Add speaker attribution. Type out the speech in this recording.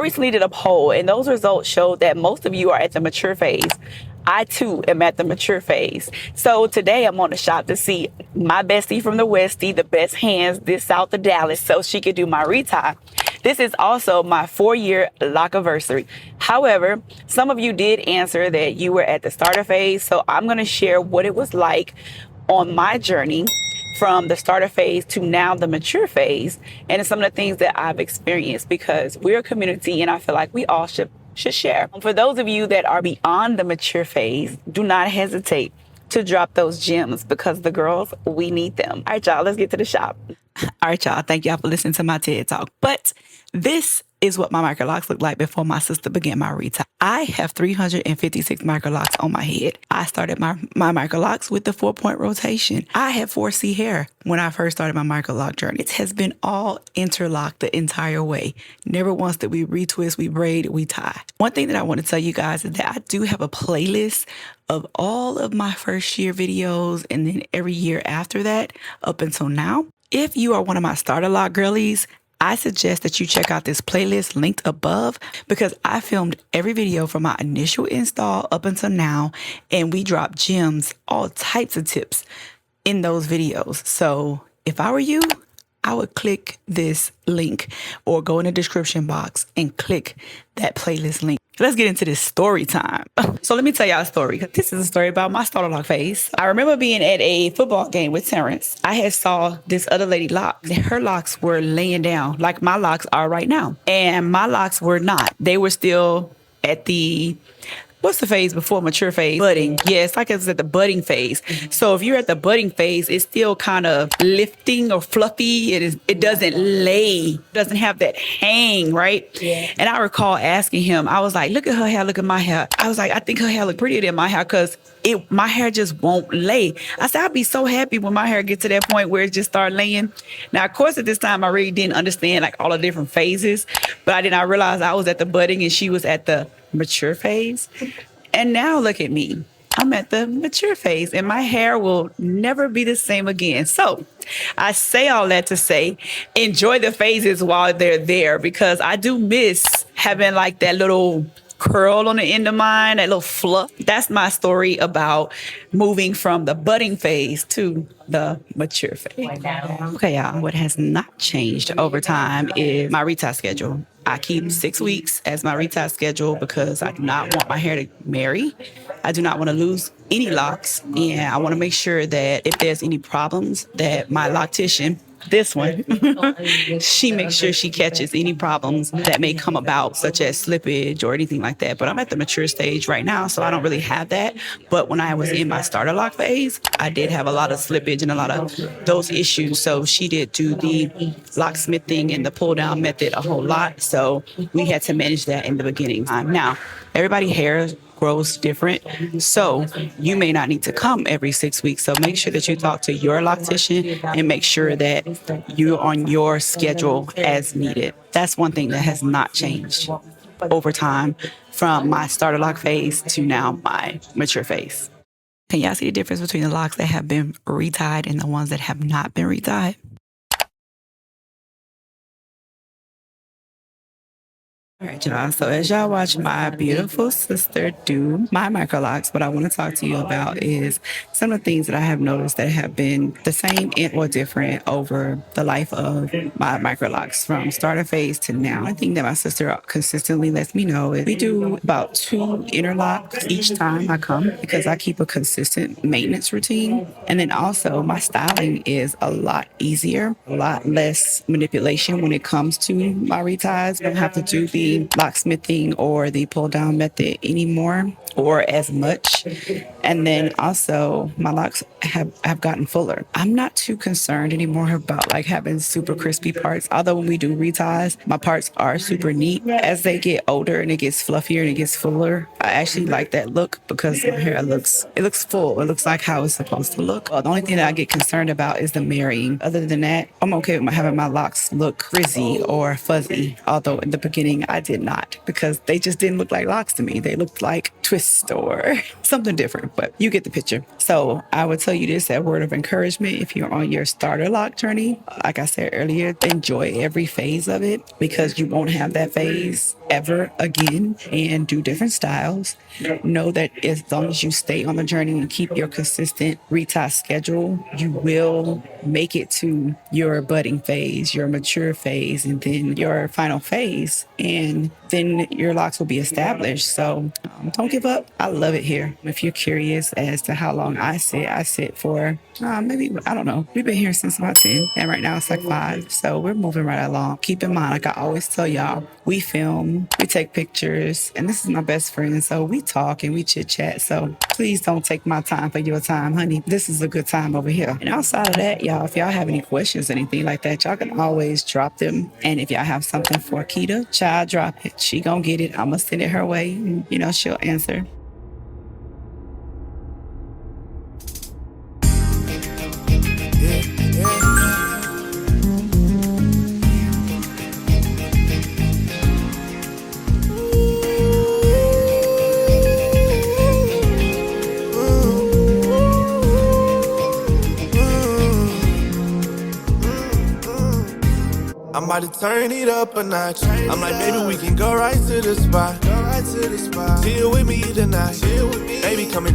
Speaker 1: recently did a poll, and those results showed that most of you are at the mature phase. I too am at the mature phase. So today I'm on the shop to see my bestie from the Westie, the best hands this south of Dallas, so she could do my retie. This is also my 4-year lock anniversary. However, some of you did answer that you were at the starter phase, so I'm going to share what it was like on my journey from the starter phase to now the mature phase, and some of the things that I've experienced, because we're a community and I feel like we all should share. For those of you that are beyond the mature phase, do not hesitate to drop those gems, because the girls, we need them. All right, y'all, let's get to the shop. All right, y'all, thank y'all for listening to my TED Talk. But this is what my microlocs looked like before my sister began my retie. I have 356 microlocs on my head. I started my microlocs with the 4-point rotation. I had 4C hair when I first started my microloc journey. It has been all interlock the entire way. Never once did we retwist, we braid, we tie. One thing that I want to tell you guys is that I do have a playlist of all of my first year videos, and then every year after that up until now. If you are one of my starter lock girlies, I suggest that you check out this playlist linked above, because I filmed every video from my initial install up until now, and we drop gems, all types of tips in those videos. So if I were you, I would click this link or go in the description box and click that playlist link. Let's get into this story time. So let me tell y'all a story. This is a story about my starter lock phase. I remember being at a football game with Terrence. I had saw this other lady lock. Her locks were laying down like my locks are right now. And my locks were not. They were still at the, what's the phase before mature phase? Budding. Yeah, it's like it's at the budding phase. So if you're at the budding phase, it's still kind of lifting or fluffy. It doesn't lay, doesn't have that hang, right? Yeah. And I recall asking him, I was like, look at her hair, look at my hair. I was like, I think her hair look prettier than my hair, because my hair just won't lay. I said, I'd be so happy when my hair gets to that point where it just start laying. Now, of course, at this time, I really didn't understand like all the different phases, but I did not realize I was at the budding and she was at the mature phase. And now look at me. I'm at the mature phase and my hair will never be the same again. So I say all that to say, enjoy the phases while they're there, because I do miss having like that little curl on the end of mine, that little fluff. That's my story about moving from the budding phase to the mature phase. Okay, y'all, what has not changed over time is my retie schedule. I keep 6 weeks as my retie schedule because I do not want my hair to marry. I do not want to lose any locks, and I want to make sure that if there's any problems that my loctician, this one, she makes sure she catches any problems that may come about, such as slippage or anything like that. But I'm at the mature stage right now, so I don't really have that. But when I was in my starter lock phase, I did have a lot of slippage and a lot of those issues. So she did do the locksmithing and the pull down method a whole lot. So we had to manage that in the beginning. Now, everybody's hair grows different, so you may not need to come every 6 weeks. So make sure that you talk to your loctician and make sure that you're on your schedule as needed. That's one thing that has not changed over time from my starter lock phase to now my mature phase. Can y'all see the difference between the locks that have been retied and the ones that have not been retied? All right, y'all. So as y'all watch my beautiful sister do my microlocs, what I want to talk to you about is some of the things that I have noticed that have been the same and or different over the life of my microlocs from starter phase to now. One thing that my sister consistently lets me know is we do about 2 interlocks each time I come, because I keep a consistent maintenance routine. And then also my styling is a lot easier, a lot less manipulation when it comes to my reties. I don't have to do the locksmithing or the pull down method anymore, or as much. And then also my locks have gotten fuller. I'm not too concerned anymore about like having super crispy parts. Although when we do reties, my parts are super neat. As they get older and it gets fluffier and it gets fuller, I actually like that look because my hair looks full. It looks like how it's supposed to look. The only thing that I get concerned about is the marrying. Other than that, I'm okay with having my locks look frizzy or fuzzy. Although in the beginning I did not, because they just didn't look like locks to me. They looked like twists or something different. but you get the picture. So I would tell you this, that word of encouragement, if you're on your starter lock journey, like I said earlier, enjoy every phase of it, because you won't have that phase ever again, and do different styles. Know that as long as you stay on the journey and keep your consistent retouch schedule, you will make it to your budding phase, your mature phase, and then your final phase. And then your locks will be established. So don't give up. I love it here. If you're curious as to how long I sit for maybe, I don't know. We've been here since about 10, and right now it's like 5. So we're moving right along. Keep in mind, like I always tell y'all, we film, we take pictures, and this is my best friend. So we talk and we chit chat. So please don't take my time for your time, honey. This is a good time over here. And outside of that, y'all, if y'all have any questions, anything like that, y'all can always drop them. And if y'all have something for Keita, child, drop it. She gonna get it. I'm gonna send it her way. And, you know, she'll answer.
Speaker 2: I'm about to turn it up a notch. I'm like, baby, we can go right to the spot. Chill with me tonight. Baby, come and